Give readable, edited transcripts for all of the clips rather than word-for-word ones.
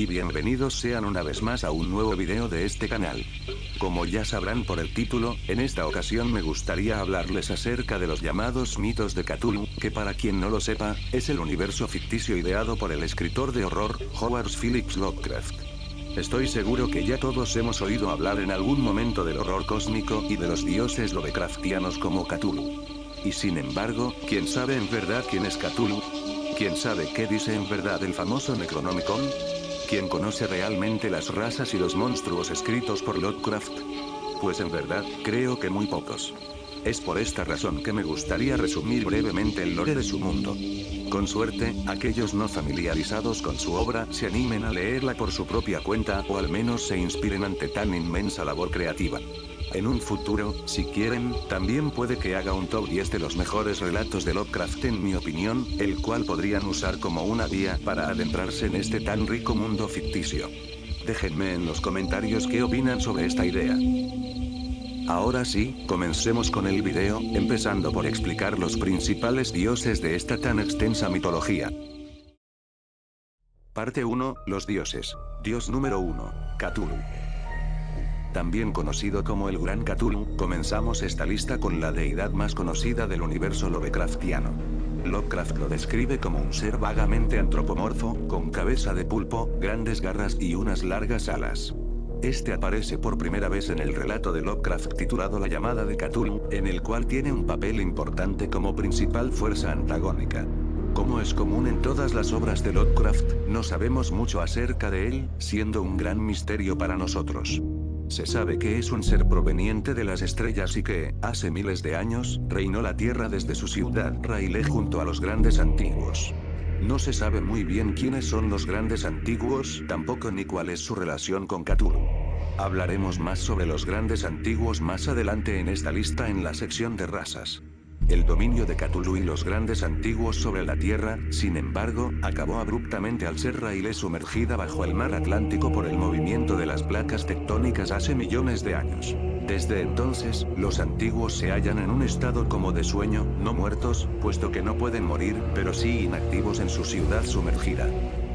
y bienvenidos sean una vez más a un nuevo video de este canal. Como ya sabrán por el título, en esta ocasión me gustaría hablarles acerca de los llamados mitos de Cthulhu, que para quien no lo sepa, es el universo ficticio ideado por el escritor de horror, Howard Phillips Lovecraft. Estoy seguro que ya todos hemos oído hablar en algún momento del horror cósmico y de los dioses lovecraftianos como Cthulhu. Y sin embargo, ¿quién sabe en verdad quién es Cthulhu? ¿Quién sabe qué dice en verdad el famoso Necronomicon? ¿Quién conoce realmente las razas y los monstruos escritos por Lovecraft? Pues en verdad, creo que muy pocos. Es por esta razón que me gustaría resumir brevemente el lore de su mundo. Con suerte, aquellos no familiarizados con su obra se animen a leerla por su propia cuenta o al menos se inspiren ante tan inmensa labor creativa. En un futuro, si quieren, también puede que haga un top 10 de los mejores relatos de Lovecraft en mi opinión, el cual podrían usar como una guía para adentrarse en este tan rico mundo ficticio. Déjenme en los comentarios qué opinan sobre esta idea. Ahora sí, comencemos con el video, empezando por explicar los principales dioses de esta tan extensa mitología. Parte 1, los dioses. Dios número 1, Cthulhu. También conocido como el Gran Cthulhu, comenzamos esta lista con la deidad más conocida del universo lovecraftiano. Lovecraft lo describe como un ser vagamente antropomorfo, con cabeza de pulpo, grandes garras y unas largas alas. Este aparece por primera vez en el relato de Lovecraft titulado La llamada de Cthulhu, en el cual tiene un papel importante como principal fuerza antagónica. Como es común en todas las obras de Lovecraft, no sabemos mucho acerca de él, siendo un gran misterio para nosotros. Se sabe que es un ser proveniente de las estrellas y que, hace miles de años, reinó la Tierra desde su ciudad Railé junto a los grandes antiguos. No se sabe muy bien quiénes son los grandes antiguos, tampoco ni cuál es su relación con Cthulhu. Hablaremos más sobre los grandes antiguos más adelante en esta lista en la sección de razas. El dominio de Cthulhu y los grandes antiguos sobre la Tierra, sin embargo, acabó abruptamente al ser Railé sumergida bajo el mar Atlántico por el movimiento de las placas tectónicas hace millones de años. Desde entonces, los antiguos se hallan en un estado como de sueño, no muertos, puesto que no pueden morir, pero sí inactivos en su ciudad sumergida.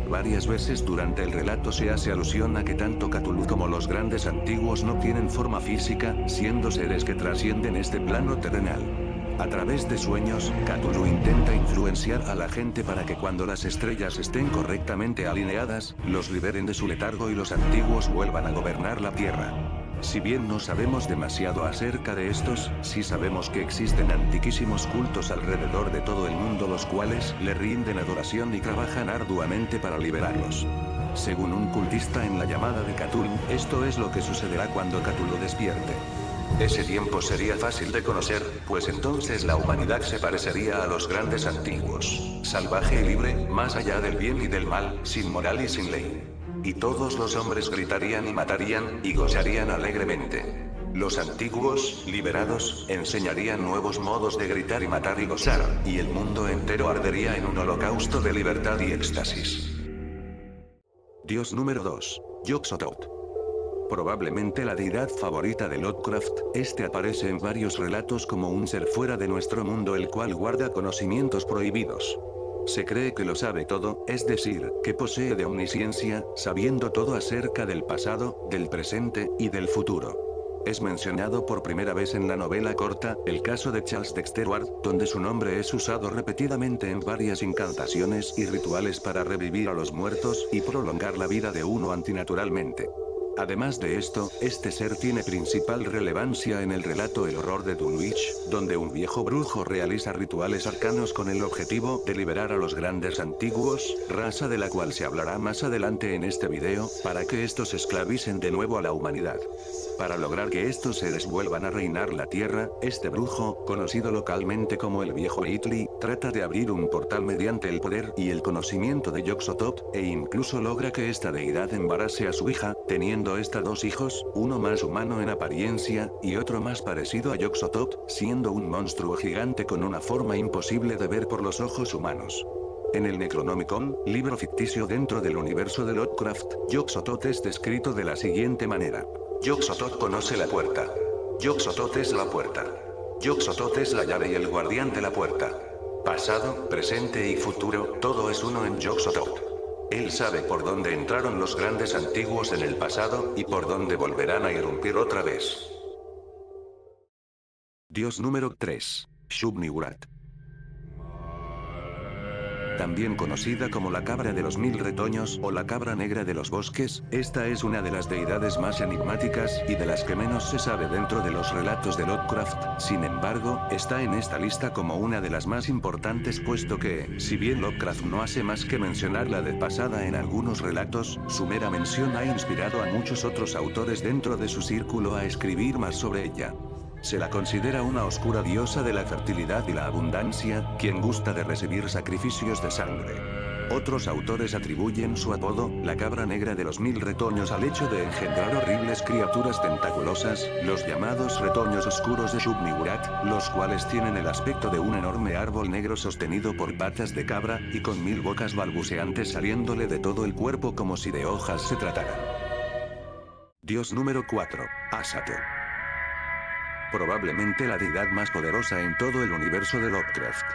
Varias veces durante el relato se hace alusión a que tanto Cthulhu como los grandes antiguos no tienen forma física, siendo seres que trascienden este plano terrenal. A través de sueños, Cthulhu intenta influenciar a la gente para que cuando las estrellas estén correctamente alineadas, los liberen de su letargo y los antiguos vuelvan a gobernar la Tierra. Si bien no sabemos demasiado acerca de estos, sí sabemos que existen antiquísimos cultos alrededor de todo el mundo los cuales le rinden adoración y trabajan arduamente para liberarlos. Según un cultista en la llamada de Cthulhu, esto es lo que sucederá cuando Cthulhu despierte. Ese tiempo sería fácil de conocer, pues entonces la humanidad se parecería a los grandes antiguos, salvaje y libre, más allá del bien y del mal, sin moral y sin ley. Y todos los hombres gritarían y matarían, y gozarían alegremente. Los antiguos, liberados, enseñarían nuevos modos de gritar y matar y gozar, y el mundo entero ardería en un holocausto de libertad y éxtasis. Dios número 2, Yog-Sothoth. Probablemente la deidad favorita de Lovecraft, este aparece en varios relatos como un ser fuera de nuestro mundo el cual guarda conocimientos prohibidos. Se cree que lo sabe todo, es decir, que posee de omnisciencia, sabiendo todo acerca del pasado, del presente, y del futuro. Es mencionado por primera vez en la novela corta, El caso de Charles Dexter Ward, donde su nombre es usado repetidamente en varias incantaciones y rituales para revivir a los muertos y prolongar la vida de uno antinaturalmente. Además de esto, este ser tiene principal relevancia en el relato El horror de Dunwich, donde un viejo brujo realiza rituales arcanos con el objetivo de liberar a los grandes antiguos, raza de la cual se hablará más adelante en este video, para que estos esclavicen de nuevo a la humanidad. Para lograr que estos seres vuelvan a reinar la Tierra, este brujo, conocido localmente como el viejo Hitli, trata de abrir un portal mediante el poder y el conocimiento de Yog-Sothoth, e incluso logra que esta deidad embarace a su hija, teniendo esta dos hijos, uno más humano en apariencia, y otro más parecido a Yog-Sothoth, siendo un monstruo gigante con una forma imposible de ver por los ojos humanos. En el Necronomicon, libro ficticio dentro del universo de Lovecraft, Yog-Sothoth es descrito de la siguiente manera. Yog-Sothoth conoce la puerta. Yog-Sothoth es la puerta. Yog-Sothoth es la llave y el guardián de la puerta. Pasado, presente y futuro, todo es uno en Yog-Sothoth. Él sabe por dónde entraron los grandes antiguos en el pasado, y por dónde volverán a irrumpir otra vez. Dios número 3. Shub-Niggurath. También conocida como la cabra de los 1000 retoños o la cabra negra de los bosques, esta es una de las deidades más enigmáticas y de las que menos se sabe dentro de los relatos de Lovecraft. Sin embargo, está en esta lista como una de las más importantes, puesto que, si bien Lovecraft no hace más que mencionarla de pasada en algunos relatos, su mera mención ha inspirado a muchos otros autores dentro de su círculo a escribir más sobre ella. Se la considera una oscura diosa de la fertilidad y la abundancia, quien gusta de recibir sacrificios de sangre. Otros autores atribuyen su apodo, la cabra negra de los 1000 retoños, al hecho de engendrar horribles criaturas tentaculosas, los llamados retoños oscuros de Shub-Niggurath, los cuales tienen el aspecto de un enorme árbol negro sostenido por patas de cabra, y con 1000 bocas balbuceantes saliéndole de todo el cuerpo como si de hojas se trataran. Dios número 4. Azathoth. Probablemente la deidad más poderosa en todo el universo de Lovecraft.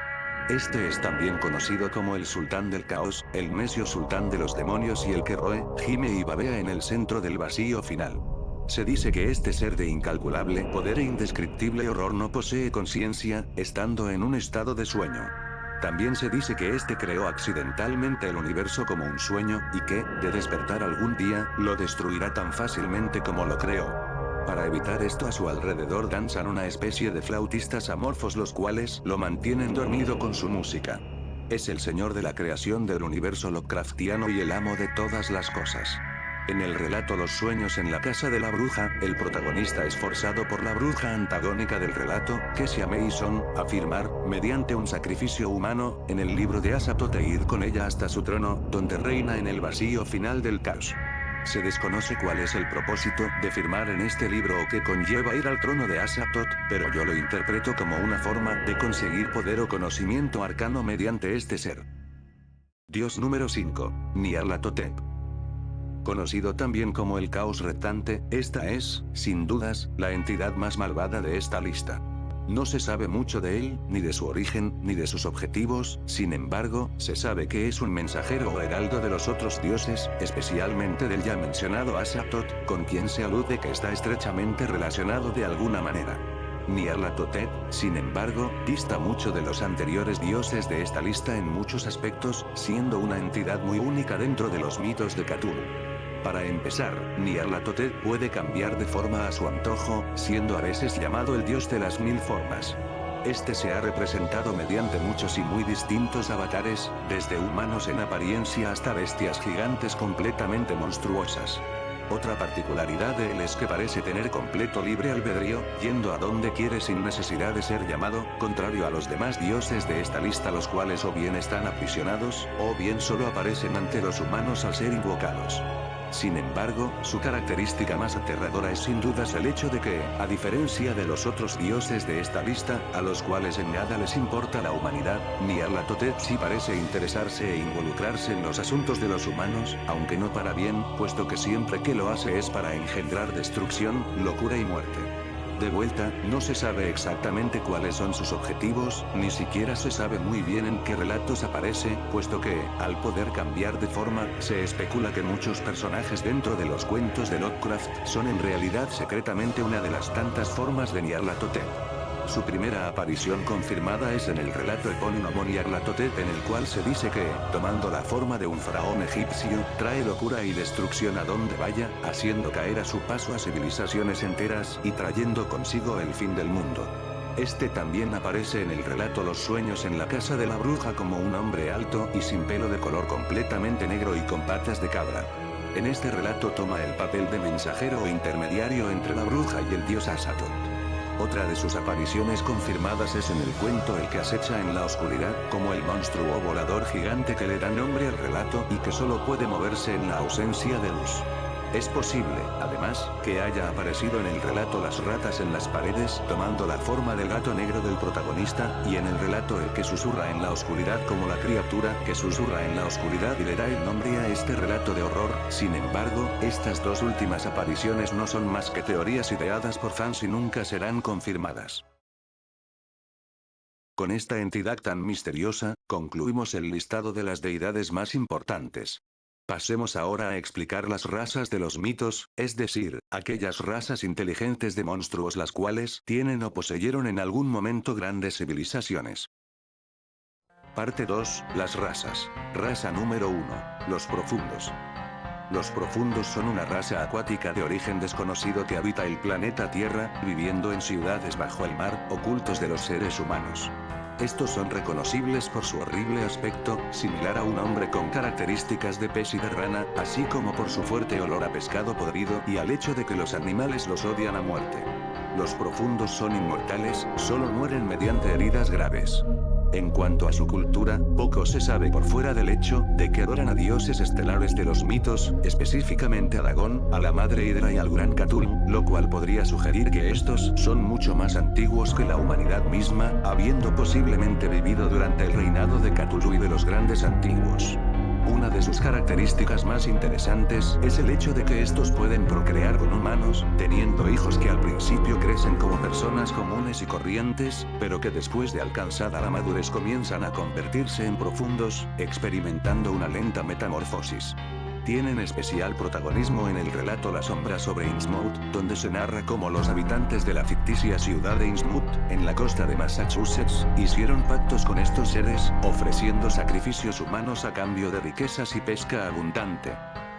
Este es también conocido como el sultán del caos, el necio sultán de los demonios y el que roe, gime y babea en el centro del vacío final. Se dice que este ser de incalculable poder e indescriptible horror no posee conciencia, estando en un estado de sueño. También se dice que este creó accidentalmente el universo como un sueño, y que, de despertar algún día, lo destruirá tan fácilmente como lo creó. Para evitar esto, a su alrededor danzan una especie de flautistas amorfos, los cuales lo mantienen dormido con su música. Es el señor de la creación del universo Lovecraftiano y el amo de todas las cosas. En el relato Los sueños en la casa de la bruja, el protagonista es forzado por la bruja antagónica del relato, Kessia Mason, a firmar, mediante un sacrificio humano, en el libro de Azathoth e ir con ella hasta su trono, donde reina en el vacío final del caos. Se desconoce cuál es el propósito de firmar en este libro o qué conlleva ir al trono de Azathoth, pero yo lo interpreto como una forma de conseguir poder o conocimiento arcano mediante este ser. Dios número 5. Nyarlathotep. Conocido también como el caos retante, esta es, sin dudas, la entidad más malvada de esta lista. No se sabe mucho de él, ni de su origen, ni de sus objetivos, sin embargo, se sabe que es un mensajero o heraldo de los otros dioses, especialmente del ya mencionado Azathoth, con quien se alude que está estrechamente relacionado de alguna manera. Nyarlathotep, sin embargo, dista mucho de los anteriores dioses de esta lista en muchos aspectos, siendo una entidad muy única dentro de los mitos de Cthulhu. Para empezar, Nyarlathotep puede cambiar de forma a su antojo, siendo a veces llamado el dios de las 1000 formas. Este se ha representado mediante muchos y muy distintos avatares, desde humanos en apariencia hasta bestias gigantes completamente monstruosas. Otra particularidad de él es que parece tener completo libre albedrío, yendo a donde quiere sin necesidad de ser llamado, contrario a los demás dioses de esta lista, los cuales o bien están aprisionados, o bien solo aparecen ante los humanos al ser invocados. Sin embargo, su característica más aterradora es sin dudas el hecho de que, a diferencia de los otros dioses de esta lista, a los cuales en nada les importa la humanidad, Nyarlathotep sí parece interesarse e involucrarse en los asuntos de los humanos, aunque no para bien, puesto que siempre que lo hace es para engendrar destrucción, locura y muerte. De vuelta, no se sabe exactamente cuáles son sus objetivos, ni siquiera se sabe muy bien en qué relatos aparece, puesto que, al poder cambiar de forma, se especula que muchos personajes dentro de los cuentos de Lovecraft son en realidad secretamente una de las tantas formas de Nyarlathotep. Su primera aparición confirmada es en el relato epónimo Nyarlathotep, en el cual se dice que, tomando la forma de un faraón egipcio, trae locura y destrucción a donde vaya, haciendo caer a su paso a civilizaciones enteras y trayendo consigo el fin del mundo. Este también aparece en el relato Los sueños en la casa de la bruja como un hombre alto y sin pelo, de color completamente negro y con patas de cabra. En este relato toma el papel de mensajero o intermediario entre la bruja y el dios Azathoth. Otra de sus apariciones confirmadas es en el cuento El que acecha en la oscuridad, como el monstruo volador gigante que le da nombre al relato y que solo puede moverse en la ausencia de luz. Es posible, además, que haya aparecido en el relato Las ratas en las paredes, tomando la forma del gato negro del protagonista, y en el relato El que susurra en la oscuridad como la criatura que susurra en la oscuridad y le da el nombre a este relato de horror. Sin embargo, estas dos últimas apariciones no son más que teorías ideadas por fans y nunca serán confirmadas. Con esta entidad tan misteriosa, concluimos el listado de las deidades más importantes. Pasemos ahora a explicar las razas de los mitos, es decir, aquellas razas inteligentes de monstruos las cuales tienen o poseyeron en algún momento grandes civilizaciones. Parte 2, las razas. Raza número 1, los profundos. Los profundos son una raza acuática de origen desconocido que habita el planeta Tierra, viviendo en ciudades bajo el mar, ocultos de los seres humanos. Estos son reconocibles por su horrible aspecto, similar a un hombre con características de pez y de rana, así como por su fuerte olor a pescado podrido y al hecho de que los animales los odian a muerte. Los profundos son inmortales, solo mueren mediante heridas graves. En cuanto a su cultura, poco se sabe por fuera del hecho de que adoran a dioses estelares de los mitos, específicamente a Dagón, a la madre Hidra y al gran Cthulhu, lo cual podría sugerir que estos son mucho más antiguos que la humanidad misma, habiendo posiblemente vivido durante el reinado de Cthulhu y de los grandes antiguos. Una de sus características más interesantes es el hecho de que estos pueden procrear con humanos, teniendo hijos que al principio crecen como personas comunes y corrientes, pero que después de alcanzada la madurez comienzan a convertirse en profundos, experimentando una lenta metamorfosis. Tienen especial protagonismo en el relato La sombra sobre Innsmouth, donde se narra cómo los habitantes de la ficticia ciudad de Innsmouth, en la costa de Massachusetts, hicieron pactos con estos seres, ofreciendo sacrificios humanos a cambio de riquezas y pesca abundante.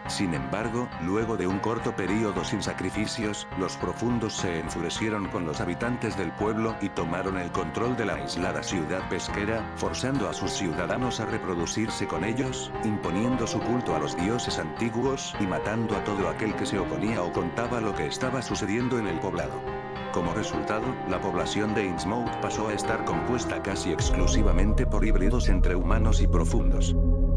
Sin embargo, luego de un corto período sin sacrificios, los profundos se enfurecieron con los habitantes del pueblo y tomaron el control de la aislada ciudad pesquera, forzando a sus ciudadanos a reproducirse con ellos, imponiendo su culto a los dioses antiguos y matando a todo aquel que se oponía o contaba lo que estaba sucediendo en el poblado. Como resultado, la población de Innsmouth pasó a estar compuesta casi exclusivamente por híbridos entre humanos y profundos.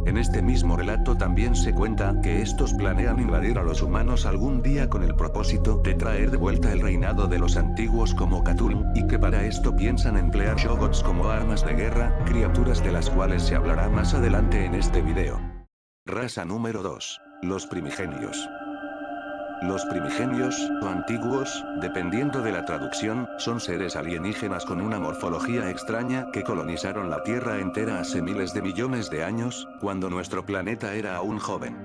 En este mismo relato también se cuenta que estos planean invadir a los humanos algún día con el propósito de traer de vuelta el reinado de los antiguos como Cthulhu, y que para esto piensan emplear Shoggoths como armas de guerra, criaturas de las cuales se hablará más adelante en este video. Raza número 2. Los primigenios. Los primigenios, o antiguos, dependiendo de la traducción, son seres alienígenas con una morfología extraña que colonizaron la Tierra entera hace miles de millones de años, cuando nuestro planeta era aún joven.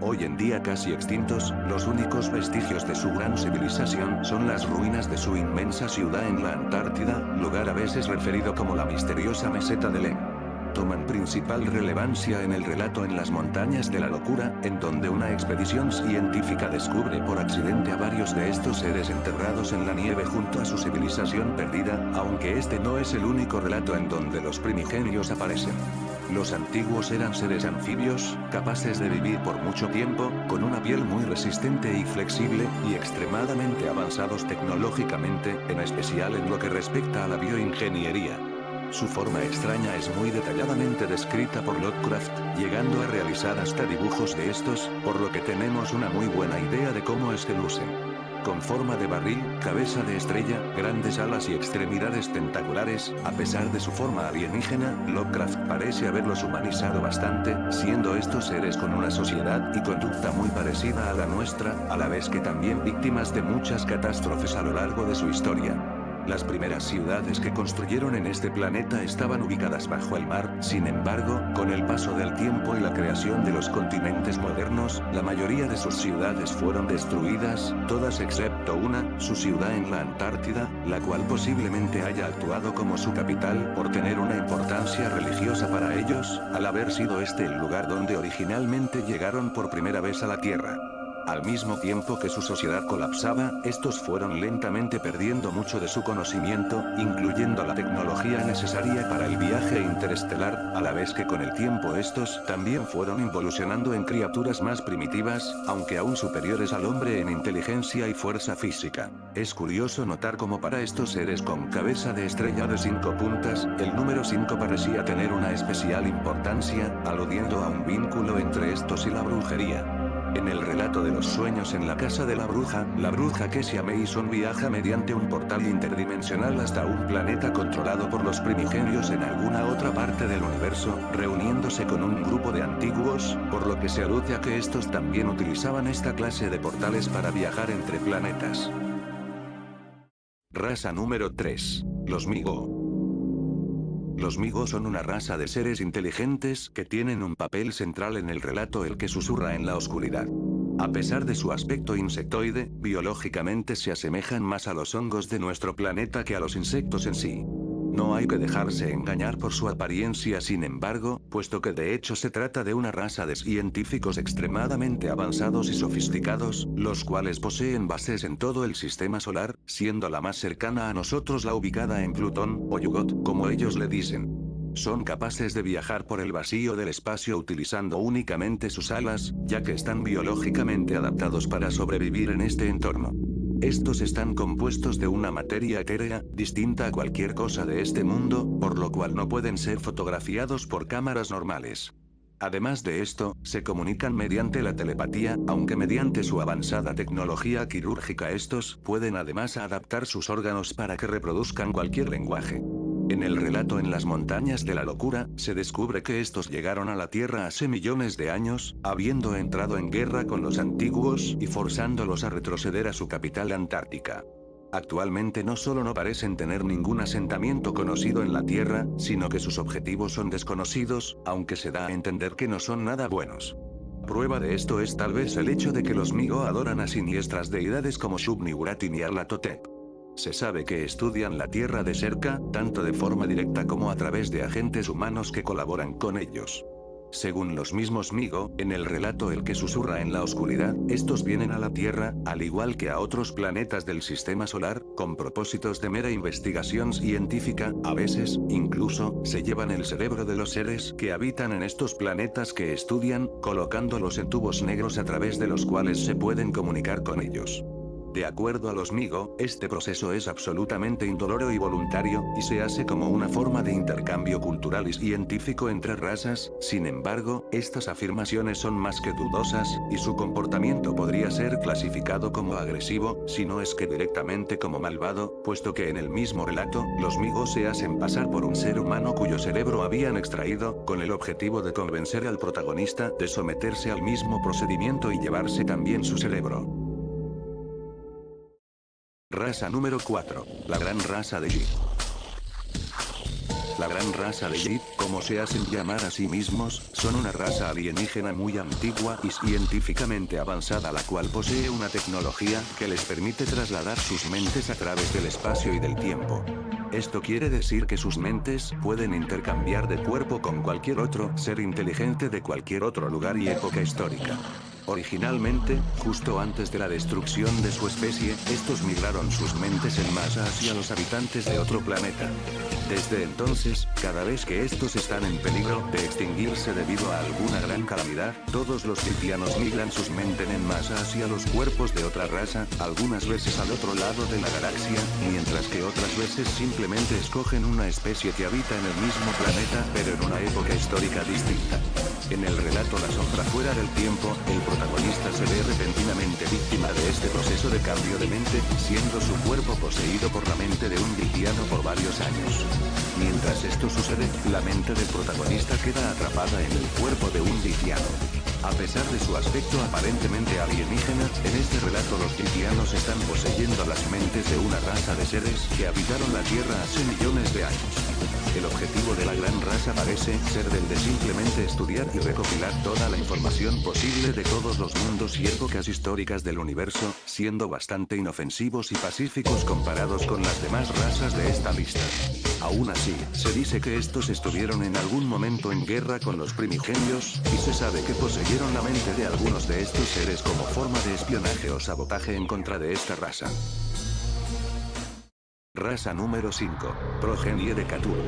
Hoy en día casi extintos, los únicos vestigios de su gran civilización son las ruinas de su inmensa ciudad en la Antártida, lugar a veces referido como la misteriosa meseta de Len. Toman principal relevancia en el relato En las montañas de la locura, en donde una expedición científica descubre por accidente a varios de estos seres enterrados en la nieve junto a su civilización perdida, aunque este no es el único relato en donde los primigenios aparecen. Los antiguos eran seres anfibios, capaces de vivir por mucho tiempo, con una piel muy resistente y flexible, y extremadamente avanzados tecnológicamente, en especial en lo que respecta a la bioingeniería. Su forma extraña es muy detalladamente descrita por Lovecraft, llegando a realizar hasta dibujos de estos, por lo que tenemos una muy buena idea de cómo es que lucen. Con forma de barril, cabeza de estrella, grandes alas y extremidades tentaculares, a pesar de su forma alienígena, Lovecraft parece haberlos humanizado bastante, siendo estos seres con una sociedad y conducta muy parecida a la nuestra, a la vez que también víctimas de muchas catástrofes a lo largo de su historia. Las primeras ciudades que construyeron en este planeta estaban ubicadas bajo el mar, sin embargo, con el paso del tiempo y la creación de los continentes modernos, la mayoría de sus ciudades fueron destruidas, todas excepto una, su ciudad en la Antártida, la cual posiblemente haya actuado como su capital por tener una importancia religiosa para ellos, al haber sido este el lugar donde originalmente llegaron por primera vez a la Tierra. Al mismo tiempo que su sociedad colapsaba, estos fueron lentamente perdiendo mucho de su conocimiento, incluyendo la tecnología necesaria para el viaje interestelar, a la vez que con el tiempo estos también fueron involucionando en criaturas más primitivas, aunque aún superiores al hombre en inteligencia y fuerza física. Es curioso notar cómo para estos seres con cabeza de estrella de 5 puntas, el número 5 parecía tener una especial importancia, aludiendo a un vínculo entre estos y la brujería. En el relato de los sueños en la casa de la bruja Kessia Mason viaja mediante un portal interdimensional hasta un planeta controlado por los primigenios en alguna otra parte del universo, reuniéndose con un grupo de antiguos, por lo que se alude a que estos también utilizaban esta clase de portales para viajar entre planetas. Raza número 3. Los Migo. Los Migo son una raza de seres inteligentes que tienen un papel central en el relato El que susurra en la oscuridad. A pesar de su aspecto insectoide, biológicamente se asemejan más a los hongos de nuestro planeta que a los insectos en sí. No hay que dejarse engañar por su apariencia, sin embargo, puesto que de hecho se trata de una raza de científicos extremadamente avanzados y sofisticados, los cuales poseen bases en todo el sistema solar, siendo la más cercana a nosotros la ubicada en Plutón, o Yugot, como ellos le dicen. Son capaces de viajar por el vacío del espacio utilizando únicamente sus alas, ya que están biológicamente adaptados para sobrevivir en este entorno. Estos están compuestos de una materia etérea, distinta a cualquier cosa de este mundo, por lo cual no pueden ser fotografiados por cámaras normales. Además de esto, se comunican mediante la telepatía, aunque mediante su avanzada tecnología quirúrgica estos pueden además adaptar sus órganos para que reproduzcan cualquier lenguaje. En el relato En las montañas de la locura, se descubre que estos llegaron a la Tierra hace millones de años, habiendo entrado en guerra con los antiguos y forzándolos a retroceder a su capital antártica. Actualmente no solo no parecen tener ningún asentamiento conocido en la Tierra, sino que sus objetivos son desconocidos, aunque se da a entender que no son nada buenos. Prueba de esto es tal vez el hecho de que los Migo adoran a siniestras deidades como Shub-Niggurath y Nyarlathotep. Se sabe que estudian la Tierra de cerca, tanto de forma directa como a través de agentes humanos que colaboran con ellos. Según los mismos Migo, en el relato El que susurra en la oscuridad, estos vienen a la Tierra, al igual que a otros planetas del sistema solar, con propósitos de mera investigación científica, a veces, incluso, se llevan el cerebro de los seres que habitan en estos planetas que estudian, colocándolos en tubos negros a través de los cuales se pueden comunicar con ellos. De acuerdo a los Migo, este proceso es absolutamente indoloro y voluntario, y se hace como una forma de intercambio cultural y científico entre razas. Sin embargo, estas afirmaciones son más que dudosas, y su comportamiento podría ser clasificado como agresivo, si no es que directamente como malvado, puesto que en el mismo relato, los Migo se hacen pasar por un ser humano cuyo cerebro habían extraído, con el objetivo de convencer al protagonista de someterse al mismo procedimiento y llevarse también su cerebro. Raza número 4. La gran raza de Yit. La gran raza de Yit, como se hacen llamar a sí mismos, son una raza alienígena muy antigua y científicamente avanzada, la cual posee una tecnología que les permite trasladar sus mentes a través del espacio y del tiempo. Esto quiere decir que sus mentes pueden intercambiar de cuerpo con cualquier otro ser inteligente de cualquier otro lugar y época histórica. Originalmente, justo antes de la destrucción de su especie, estos migraron sus mentes en masa hacia los habitantes de otro planeta. Desde entonces, cada vez que estos están en peligro de extinguirse debido a alguna gran calamidad, todos los yitianos migran sus mentes en masa hacia los cuerpos de otra raza, algunas veces al otro lado de la galaxia, mientras que otras veces simplemente escogen una especie que habita en el mismo planeta, pero en una época histórica distinta. En el relato La sombra fuera del tiempo, el protagonista se ve repentinamente víctima de este proceso de cambio de mente, siendo su cuerpo poseído por la mente de un yitiano por varios años. Mientras esto sucede, la mente del protagonista queda atrapada en el cuerpo de un yitiano. A pesar de su aspecto aparentemente alienígena, en este relato los yitianos están poseyendo las mentes de una raza de seres que habitaron la Tierra hace millones de años. El objetivo de la gran raza parece ser el de simplemente estudiar y recopilar toda la información posible de todos los mundos y épocas históricas del universo, siendo bastante inofensivos y pacíficos comparados con las demás razas de esta lista. Aún así, se dice que estos estuvieron en algún momento en guerra con los primigenios, y se sabe que poseyeron la mente de algunos de estos seres como forma de espionaje o sabotaje en contra de esta raza. Raza número 5. Progenie de Cthulhu.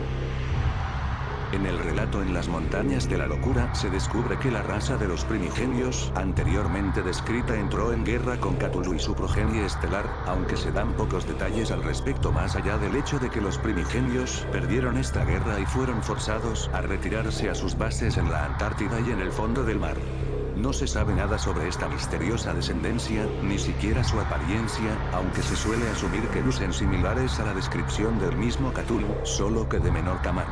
En el relato En las montañas de la locura, se descubre que la raza de los primigenios, anteriormente descrita, entró en guerra con Cthulhu y su progenie estelar, aunque se dan pocos detalles al respecto más allá del hecho de que los primigenios perdieron esta guerra y fueron forzados a retirarse a sus bases en la Antártida y en el fondo del mar. No se sabe nada sobre esta misteriosa descendencia, ni siquiera su apariencia, aunque se suele asumir que lucen similares a la descripción del mismo Cthulhu, solo que de menor tamaño.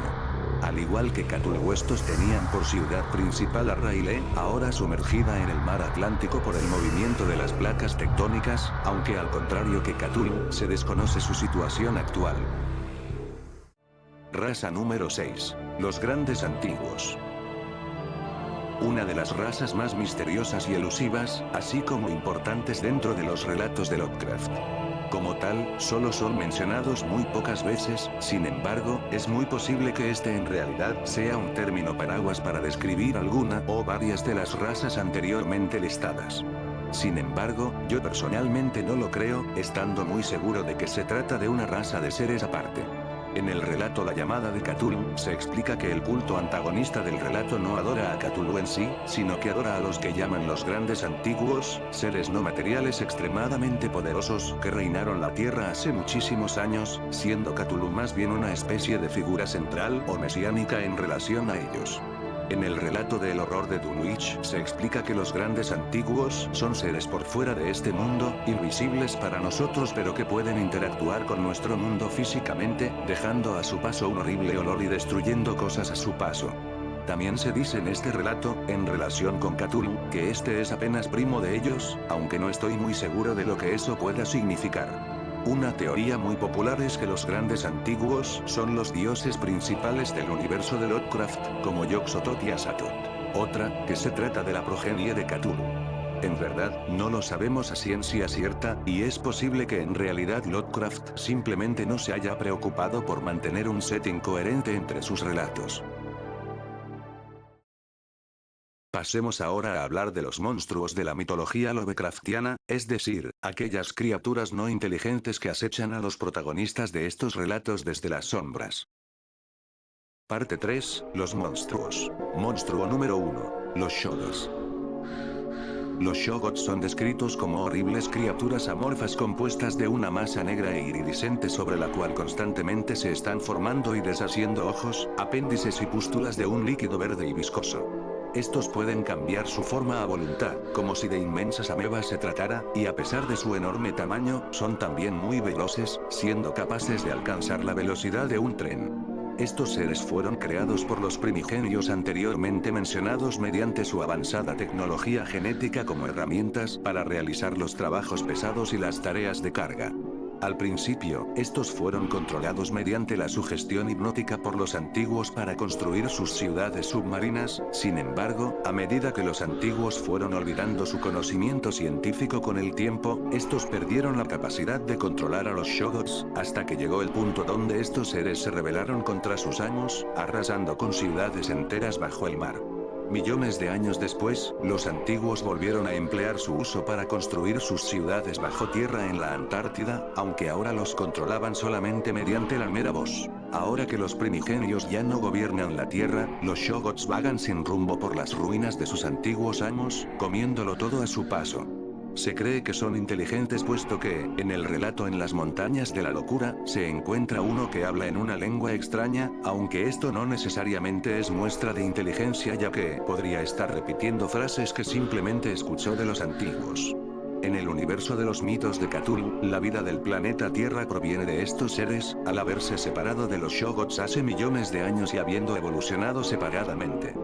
Al igual que Cthulhu, estos tenían por ciudad principal a R'lyeh, ahora sumergida en el mar Atlántico por el movimiento de las placas tectónicas, aunque al contrario que Cthulhu, se desconoce su situación actual. Raza número 6. Los grandes antiguos. Una de las razas más misteriosas y elusivas, así como importantes dentro de los relatos de Lovecraft. Como tal, solo son mencionados muy pocas veces, sin embargo, es muy posible que este en realidad sea un término paraguas para describir alguna o varias de las razas anteriormente listadas. Sin embargo, yo personalmente no lo creo, estando muy seguro de que se trata de una raza de seres aparte. En el relato La llamada de Cthulhu, se explica que el culto antagonista del relato no adora a Cthulhu en sí, sino que adora a los que llaman los grandes antiguos, seres no materiales extremadamente poderosos que reinaron la Tierra hace muchísimos años, siendo Cthulhu más bien una especie de figura central o mesiánica en relación a ellos. En el relato de El horror de Dunwich se explica que los grandes antiguos son seres por fuera de este mundo, invisibles para nosotros pero que pueden interactuar con nuestro mundo físicamente, dejando a su paso un horrible olor y destruyendo cosas a su paso. También se dice en este relato, en relación con Cthulhu, que este es apenas primo de ellos, aunque no estoy muy seguro de lo que eso pueda significar. Una teoría muy popular es que los grandes antiguos son los dioses principales del universo de Lovecraft, como Yog-Sothoth y Azathoth. Otra, que se trata de la progenie de Cthulhu. En verdad, no lo sabemos a ciencia cierta, y es posible que en realidad Lovecraft simplemente no se haya preocupado por mantener un setting coherente entre sus relatos. Pasemos ahora a hablar de los monstruos de la mitología lovecraftiana, es decir, aquellas criaturas no inteligentes que acechan a los protagonistas de estos relatos desde las sombras. Parte 3, los monstruos. Monstruo número 1, los Shoggoths. Los Shoggoths son descritos como horribles criaturas amorfas compuestas de una masa negra e iridiscente sobre la cual constantemente se están formando y deshaciendo ojos, apéndices y pústulas de un líquido verde y viscoso. Estos pueden cambiar su forma a voluntad, como si de inmensas amebas se tratara, y a pesar de su enorme tamaño, son también muy veloces, siendo capaces de alcanzar la velocidad de un tren. Estos seres fueron creados por los primigenios anteriormente mencionados mediante su avanzada tecnología genética como herramientas para realizar los trabajos pesados y las tareas de carga. Al principio, estos fueron controlados mediante la sugestión hipnótica por los antiguos para construir sus ciudades submarinas, sin embargo, a medida que los antiguos fueron olvidando su conocimiento científico con el tiempo, estos perdieron la capacidad de controlar a los Shoggoths, hasta que llegó el punto donde estos seres se rebelaron contra sus amos, arrasando con ciudades enteras bajo el mar. Millones de años después, los antiguos volvieron a emplear su uso para construir sus ciudades bajo tierra en la Antártida, aunque ahora los controlaban solamente mediante la mera voz. Ahora que los primigenios ya no gobiernan la Tierra, los Shoggoths vagan sin rumbo por las ruinas de sus antiguos amos, comiéndolo todo a su paso. Se cree que son inteligentes puesto que, en el relato En las montañas de la locura, se encuentra uno que habla en una lengua extraña, aunque esto no necesariamente es muestra de inteligencia ya que podría estar repitiendo frases que simplemente escuchó de los antiguos. En el universo de los mitos de Cthulhu, la vida del planeta Tierra proviene de estos seres, al haberse separado de los Shoggoths hace millones de años y habiendo evolucionado separadamente.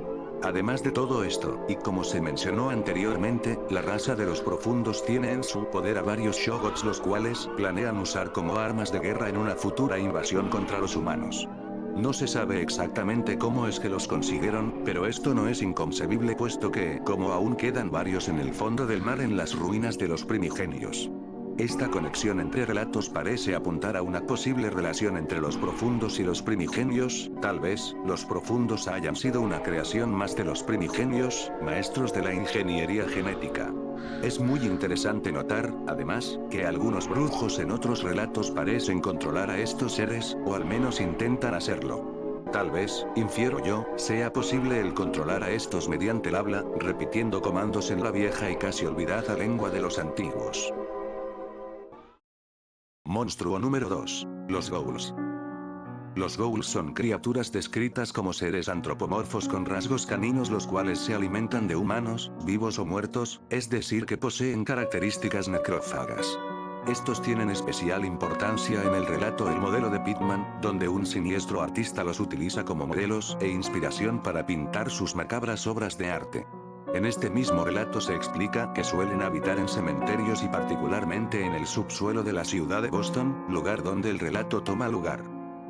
Además de todo esto, y como se mencionó anteriormente, la raza de los profundos tiene en su poder a varios Shoggoths los cuales planean usar como armas de guerra en una futura invasión contra los humanos. No se sabe exactamente cómo es que los consiguieron, pero esto no es inconcebible puesto que, como aún quedan varios en el fondo del mar en las ruinas de los primigenios. Esta conexión entre relatos parece apuntar a una posible relación entre los profundos y los primigenios, tal vez, los profundos hayan sido una creación más de los primigenios, maestros de la ingeniería genética. Es muy interesante notar, además, que algunos brujos en otros relatos parecen controlar a estos seres, o al menos intentan hacerlo. Tal vez, infiero yo, sea posible el controlar a estos mediante el habla, repitiendo comandos en la vieja y casi olvidada lengua de los antiguos. Monstruo número 2. Los Ghouls. Los Ghouls son criaturas descritas como seres antropomorfos con rasgos caninos los cuales se alimentan de humanos, vivos o muertos, es decir que poseen características necrófagas. Estos tienen especial importancia en el relato El modelo de Pitman, donde un siniestro artista los utiliza como modelos e inspiración para pintar sus macabras obras de arte. En este mismo relato se explica que suelen habitar en cementerios y particularmente en el subsuelo de la ciudad de Boston, lugar donde el relato toma lugar.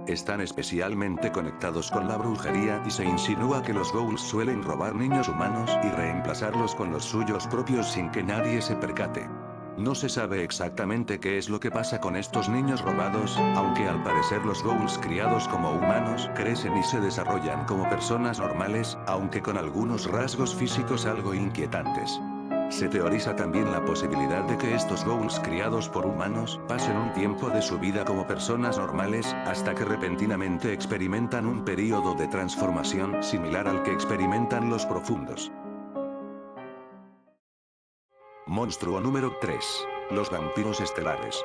están especialmente conectados con la brujería y se insinúa que los ghouls suelen robar niños humanos y reemplazarlos con los suyos propios sin que nadie se percate. No se sabe exactamente qué es lo que pasa con estos niños robados, aunque al parecer los ghouls criados como humanos crecen y se desarrollan como personas normales, aunque con algunos rasgos físicos algo inquietantes. Se teoriza también la posibilidad de que estos ghouls criados por humanos pasen un tiempo de su vida como personas normales, hasta que repentinamente experimentan un período de transformación similar al que experimentan los profundos. Monstruo número 3. Los vampiros estelares.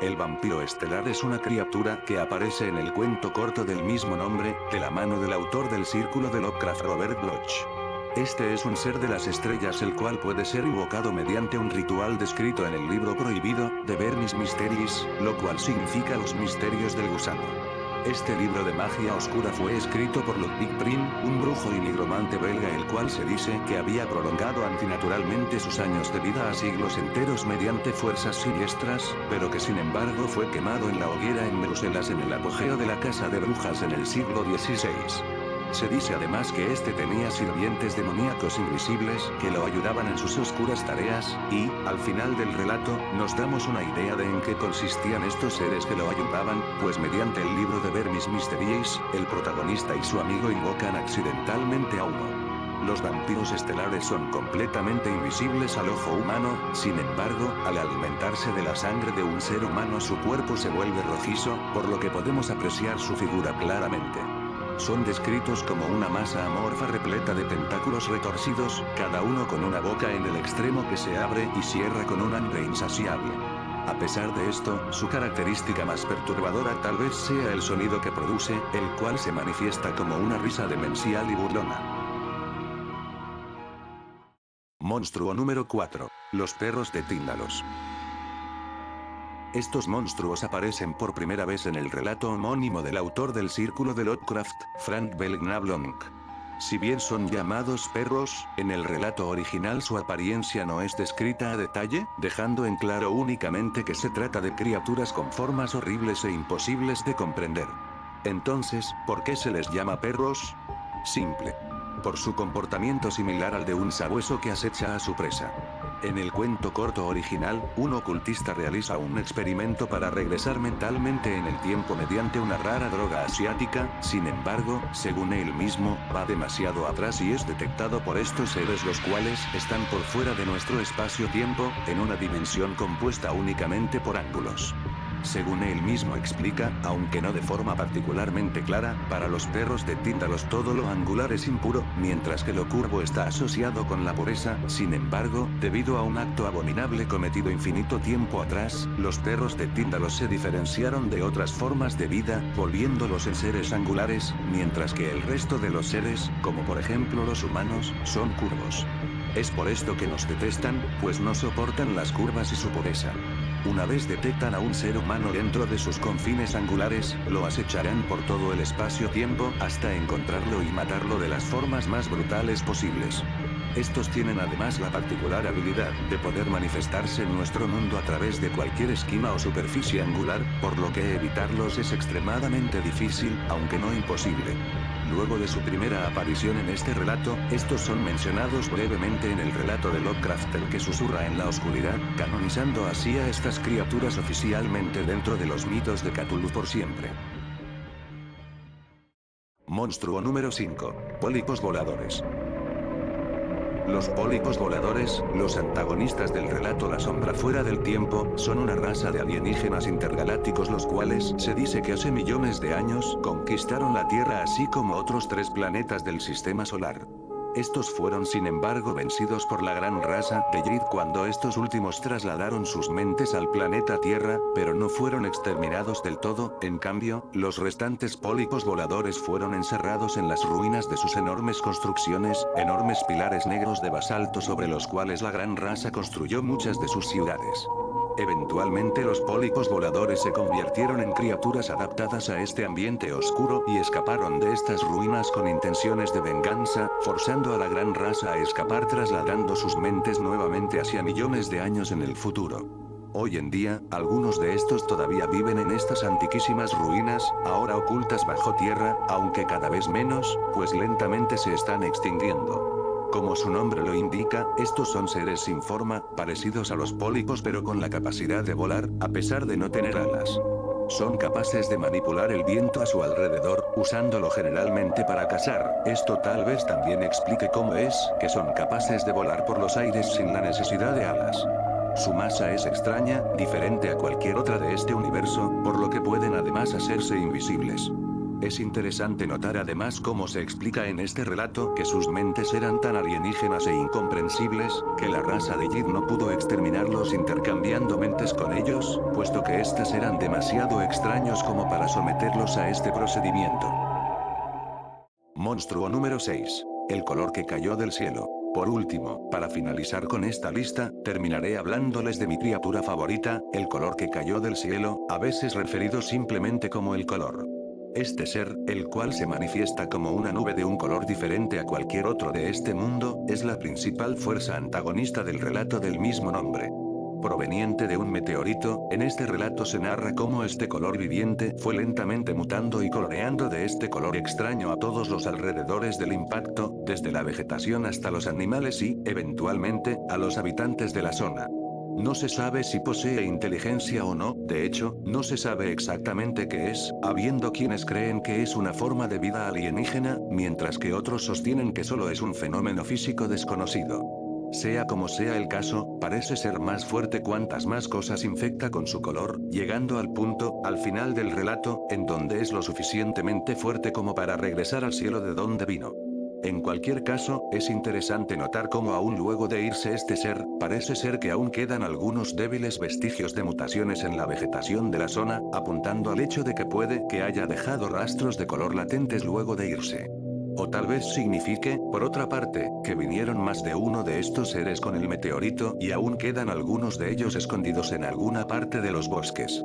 El vampiro estelar es una criatura que aparece en el cuento corto del mismo nombre, de la mano del autor del Círculo de Lovecraft, Robert Bloch. Este es un ser de las estrellas el cual puede ser invocado mediante un ritual descrito en el libro prohibido, de Vermis Mysteries, lo cual significa los misterios del gusano. Este libro de magia oscura fue escrito por Ludwig Prim, un brujo y nigromante belga el cual se dice que había prolongado antinaturalmente sus años de vida a siglos enteros mediante fuerzas siniestras, pero que sin embargo fue quemado en la hoguera en Bruselas en el apogeo de la casa de brujas en el siglo XVI. Se dice además que este tenía sirvientes demoníacos invisibles que lo ayudaban en sus oscuras tareas, y, al final del relato, nos damos una idea de en qué consistían estos seres que lo ayudaban, pues mediante el libro de Vermis Mysteries, el protagonista y su amigo invocan accidentalmente a uno. Los vampiros estelares son completamente invisibles al ojo humano, sin embargo, al alimentarse de la sangre de un ser humano su cuerpo se vuelve rojizo, por lo que podemos apreciar su figura claramente. Son descritos como una masa amorfa repleta de tentáculos retorcidos, cada uno con una boca en el extremo que se abre y cierra con un hambre insaciable. A pesar de esto, su característica más perturbadora tal vez sea el sonido que produce, el cual se manifiesta como una risa demencial y burlona. Monstruo número 4. Los perros de Tíndalos. Estos monstruos aparecen por primera vez en el relato homónimo del autor del Círculo de Lovecraft, Frank Belknap Long. Si bien son llamados perros, en el relato original su apariencia no es descrita a detalle, dejando en claro únicamente que se trata de criaturas con formas horribles e imposibles de comprender. Entonces, ¿por qué se les llama perros? Simple. Por su comportamiento similar al de un sabueso que acecha a su presa. En el cuento corto original, un ocultista realiza un experimento para regresar mentalmente en el tiempo mediante una rara droga asiática, sin embargo, según él mismo, va demasiado atrás y es detectado por estos seres los cuales están por fuera de nuestro espacio-tiempo, en una dimensión compuesta únicamente por ángulos. Según él mismo explica, aunque no de forma particularmente clara, para los perros de Tíndalos todo lo angular es impuro, mientras que lo curvo está asociado con la pureza. Sin embargo, debido a un acto abominable cometido infinito tiempo atrás, los perros de Tíndalos se diferenciaron de otras formas de vida, volviéndolos en seres angulares, mientras que el resto de los seres, como por ejemplo los humanos, son curvos. Es por esto que nos detestan, pues no soportan las curvas y su pureza. Una vez detectan a un ser humano dentro de sus confines angulares, lo acecharán por todo el espacio-tiempo hasta encontrarlo y matarlo de las formas más brutales posibles. Estos tienen además la particular habilidad de poder manifestarse en nuestro mundo a través de cualquier esquina o superficie angular, por lo que evitarlos es extremadamente difícil, aunque no imposible. Luego de su primera aparición en este relato, estos son mencionados brevemente en el relato de Lovecraft el que susurra en la oscuridad, canonizando así a estas criaturas oficialmente dentro de los mitos de Cthulhu por siempre. Monstruo número 5. Pólipos voladores. Los pólipos voladores, los antagonistas del relato La sombra fuera del tiempo, son una raza de alienígenas intergalácticos los cuales, se dice que hace millones de años, conquistaron la Tierra así como otros 3 planetas del sistema solar. Estos fueron sin embargo vencidos por la gran raza de Yrid cuando estos últimos trasladaron sus mentes al planeta Tierra, pero no fueron exterminados del todo. En cambio, los restantes pólipos voladores fueron encerrados en las ruinas de sus enormes construcciones, enormes pilares negros de basalto sobre los cuales la gran raza construyó muchas de sus ciudades. Eventualmente los pólipos voladores se convirtieron en criaturas adaptadas a este ambiente oscuro y escaparon de estas ruinas con intenciones de venganza, forzando a la gran raza a escapar trasladando sus mentes nuevamente hacia millones de años en el futuro. Hoy en día, algunos de estos todavía viven en estas antiquísimas ruinas, ahora ocultas bajo tierra, aunque cada vez menos, pues lentamente se están extinguiendo. Como su nombre lo indica, estos son seres sin forma, parecidos a los pólipos pero con la capacidad de volar, a pesar de no tener alas. Son capaces de manipular el viento a su alrededor, usándolo generalmente para cazar. Esto tal vez también explique cómo es que son capaces de volar por los aires sin la necesidad de alas. Su masa es extraña, diferente a cualquier otra de este universo, por lo que pueden además hacerse invisibles. Es interesante notar además cómo se explica en este relato que sus mentes eran tan alienígenas e incomprensibles, que la raza de Yid no pudo exterminarlos intercambiando mentes con ellos, puesto que éstas eran demasiado extraños como para someterlos a este procedimiento. Monstruo número 6. El color que cayó del cielo. Por último, para finalizar con esta lista, terminaré hablándoles de mi criatura favorita, el color que cayó del cielo, a veces referido simplemente como el color. Este ser, el cual se manifiesta como una nube de un color diferente a cualquier otro de este mundo, es la principal fuerza antagonista del relato del mismo nombre. Proveniente de un meteorito, en este relato se narra cómo este color viviente fue lentamente mutando y coloreando de este color extraño a todos los alrededores del impacto, desde la vegetación hasta los animales y, eventualmente, a los habitantes de la zona. No se sabe si posee inteligencia o no, de hecho, no se sabe exactamente qué es, habiendo quienes creen que es una forma de vida alienígena, mientras que otros sostienen que solo es un fenómeno físico desconocido. Sea como sea el caso, parece ser más fuerte cuantas más cosas infecta con su color, llegando al punto, al final del relato, en donde es lo suficientemente fuerte como para regresar al cielo de donde vino. En cualquier caso, es interesante notar cómo aún luego de irse este ser, parece ser que aún quedan algunos débiles vestigios de mutaciones en la vegetación de la zona, apuntando al hecho de que puede que haya dejado rastros de color latentes luego de irse. O tal vez signifique, por otra parte, que vinieron más de uno de estos seres con el meteorito y aún quedan algunos de ellos escondidos en alguna parte de los bosques.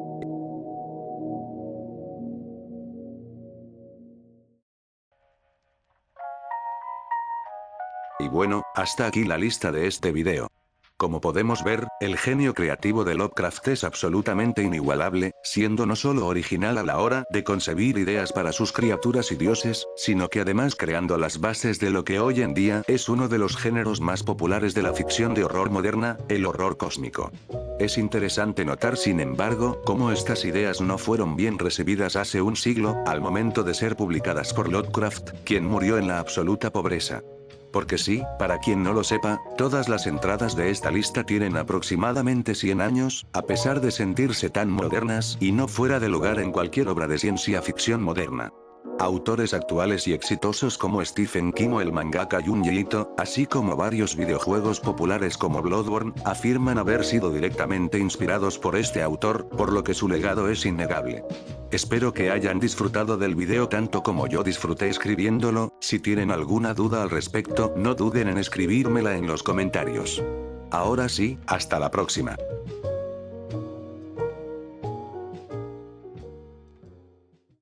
Y bueno, hasta aquí la lista de este video. Como podemos ver, el genio creativo de Lovecraft es absolutamente inigualable, siendo no solo original a la hora de concebir ideas para sus criaturas y dioses, sino que además creando las bases de lo que hoy en día es uno de los géneros más populares de la ficción de horror moderna, el horror cósmico. Es interesante notar sin embargo, cómo estas ideas no fueron bien recibidas hace un siglo, al momento de ser publicadas por Lovecraft, quien murió en la absoluta pobreza. Porque sí, para quien no lo sepa, todas las entradas de esta lista tienen aproximadamente 100 años, a pesar de sentirse tan modernas y no fuera de lugar en cualquier obra de ciencia ficción moderna. Autores actuales y exitosos como Stephen King o el mangaka Junji Ito, así como varios videojuegos populares como Bloodborne, afirman haber sido directamente inspirados por este autor, por lo que su legado es innegable. Espero que hayan disfrutado del video tanto como yo disfruté escribiéndolo. Si tienen alguna duda al respecto, no duden en escribírmela en los comentarios. Ahora sí, hasta la próxima.